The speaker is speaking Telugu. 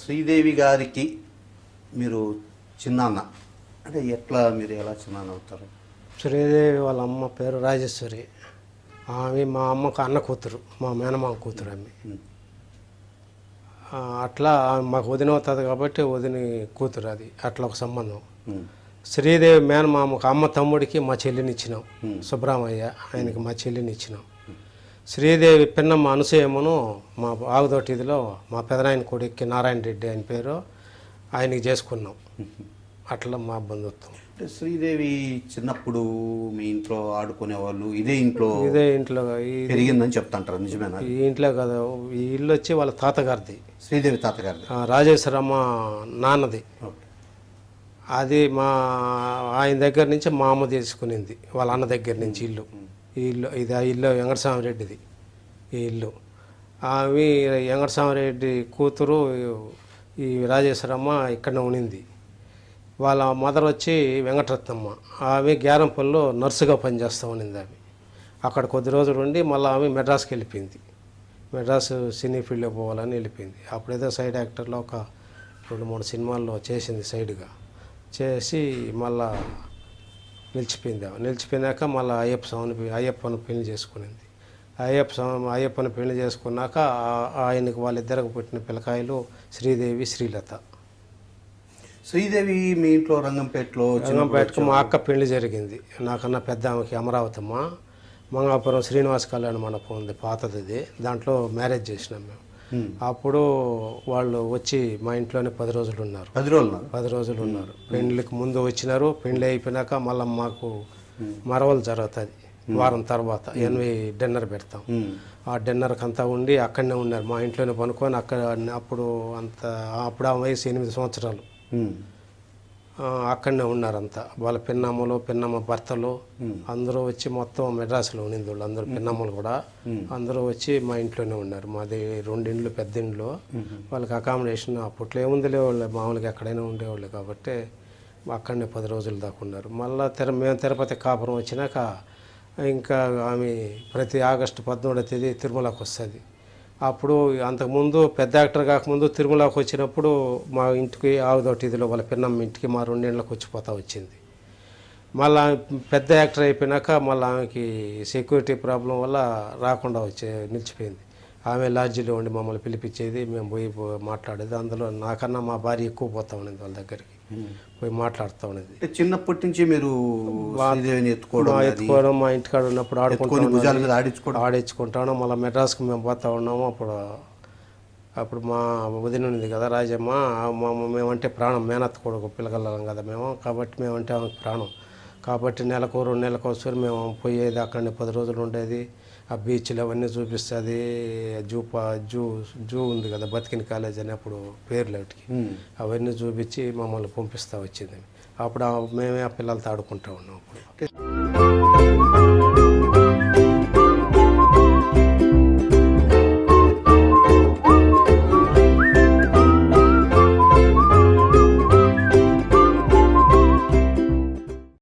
శ్రీదేవి గారికి మీరు చిన్నాన్న అంటే ఎట్లా మీరు ఎలా చిన్నాన్న అవుతారు? శ్రీదేవి వాళ్ళ అమ్మ పేరు రాజేశ్వరి. ఆమె మా అమ్మకు అన్న కూతురు, మా మేనమామ కూతురు ఆమె. అట్లా మాకు వదిన అవుతుంది కాబట్టి వదిన కూతురు, అది అట్లా ఒక సంబంధం. శ్రీదేవి మేనమామకు అమ్మ తమ్ముడికి మా చెల్లిని ఇచ్చినాం, సుబ్రహ్మయ్య ఆయనకి మా చెల్లిని ఇచ్చినాం. శ్రీదేవి పిన్నమ్మ అనసూయమ్మను మా ఆగుదోటిదిలో మా పెదనాయన కొడుక్కి నారాయణ రెడ్డి ఆయన పేరు, ఆయనకి చేసుకున్నాం. అట్లా మా బంధుత్వం. అంటే శ్రీదేవి చిన్నప్పుడు మీ ఇంట్లో ఆడుకునేవాళ్ళు, ఇదే ఇంట్లో పెరిగిందని చెప్తాంటారు, నిజమేనా? ఈ ఇంట్లో కదా, ఈ ఇల్లు వచ్చి వాళ్ళ తాతగారిది, శ్రీదేవి తాతగారిది, రాజేశ్వరమ్మ నాన్నది. అది మా ఆయన దగ్గర నుంచి మా అమ్మ తీసుకునింది, వాళ్ళ అన్న దగ్గర నుంచి ఇల్లు. ఈ ఇల్లు ఇది ఆ ఇల్లు వెంకటస్వామిరెడ్డిది ఈ ఇల్లు. ఆమె వెంకటస్వామిరెడ్డి కూతురు ఈ రాజేశ్వరమ్మ ఇక్కడనే ఉనింది. వాళ్ళ మదర్ వచ్చి వెంకటరత్నమ్మ, ఆమె గ్యారంపల్లిలో నర్సుగా పనిచేస్తూ ఉన్నింది. ఆమె అక్కడ కొద్ది రోజులు ఉండి మళ్ళీ ఆమె మెడ్రాస్కి వెళ్ళిపోయింది. మెడ్రాస్ సినీ ఫీల్డ్లో పోవాలని వెళ్ళిపోయింది. అప్పుడేదో సైడ్ యాక్టర్లో ఒక 2-3 సినిమాల్లో చేసింది, సైడ్గా చేసి మళ్ళా నిలిచిపోయింది. ఆమె నిలిచిపోయినాక మళ్ళీ అయ్యప్పను పెళ్లి చేసుకునింది. అయ్యప్పను పెళ్లి చేసుకున్నాక ఆయనకు వాళ్ళిద్దరికి పుట్టిన పిల్లకాయలు శ్రీదేవి, శ్రీలత. శ్రీదేవి మీ ఇంట్లో రంగంపేటకు మా అక్క పెళ్లి జరిగింది. నాకన్నా పెద్ద ఆమెకి అమరావతమ్మ, మంగాపురం శ్రీనివాస కళ్యాణ మండపం ఉంది పాతది, దాంట్లో మ్యారేజ్ చేసినాం మేము. అప్పుడు వాళ్ళు వచ్చి మా ఇంట్లోనే 10 రోజులు ఉన్నారు. 10 రోజులు ఉన్నారు. పెళ్లికి ముందు వచ్చినారు. పెళ్లి అయిపోయినాక మళ్ళీ మాకు మరవలు జరుగుతుంది వారం తర్వాత, 80 డిన్నర్ పెడతాం. ఆ డిన్నర్కి అంతా ఉండి అక్కడనే ఉన్నారు, మా ఇంట్లోనే పనుకొని అక్కడ. అప్పుడు ఆ వయసు 8 సంవత్సరాలు. అక్కడనే ఉన్నారంతా, వాళ్ళ పిన్నమ్మ భర్తలు అందరూ వచ్చి మొత్తం మెడ్రాస్లో ఉండింది. వాళ్ళు అందరూ పిన్నమ్మలు కూడా అందరూ వచ్చి మా ఇంట్లోనే ఉన్నారు. మాది 2 ఇండ్లు, పెద్ద ఇండ్లు. వాళ్ళకి అకామిడేషన్ అప్పట్లో ఏముందిలే, వాళ్ళు మామూలుగా ఎక్కడైనా ఉండేవాళ్ళు కాబట్టి అక్కడనే 10 రోజుల దాకా ఉన్నారు. మళ్ళీ మేము తిరుపతి కాపురం వచ్చినాక ఇంకా ఆమె ప్రతి ఆగస్టు 13వ తేదీ తిరుమలకు వస్తుంది. అప్పుడు అంతకుముందు పెద్ద యాక్టర్ కాకముందు తిరుమలకు వచ్చినప్పుడు మా ఇంటికి ఆవుదోటిదిలో వాళ్ళ పిన్నమ్మ ఇంటికి మా 2 ఏళ్ళకి వచ్చిపోతా వచ్చింది. మళ్ళీ పెద్ద యాక్టర్ అయిపోయినాక మళ్ళీ ఆమెకి సెక్యూరిటీ ప్రాబ్లం వల్ల రాకుండా నిలిచిపోయింది. ఆమె లాడ్జీలో ఉండి మమ్మల్ని పిలిపించేది, మేము పోయి మాట్లాడేది. అందులో నాకన్నా మా భార్య ఎక్కువ పోతా ఉండేది, వాళ్ళ దగ్గరికి పోయి మాట్లాడుతూ ఉండేది. చిన్నప్పటి నుంచి మీరు ఎత్తుకోవడం, మా ఇంటికాడ ఉన్నప్పుడు ఆడించుకుంటాను. మళ్ళీ మెడ్రాస్కి మేము పోతా ఉన్నాము. అప్పుడు మా వదిన ఉంది కదా రాజమ్మ, మేమంటే ప్రాణం, మేనత్త కొడుకు పిల్లగలం కదా మేము, కాబట్టి మేమంటే ఆమెకు ప్రాణం. కాబట్టి నెలకు 2 నెలలకు ఒకసారి మేము పోయేది, అక్కడనే 10 రోజులు ఉండేది. ఆ బీచ్లు అవన్నీ చూపిస్తుంది. జూ ఉంది కదా, బతికిన కాలేజ్ అని అప్పుడు పేర్లు వాటికి, అవన్నీ చూపించి మమ్మల్ని పంపిస్తూ వచ్చింది. అప్పుడు మేమే ఆ పిల్లలతో ఆడుకుంటూ ఉన్నాం. అప్పుడు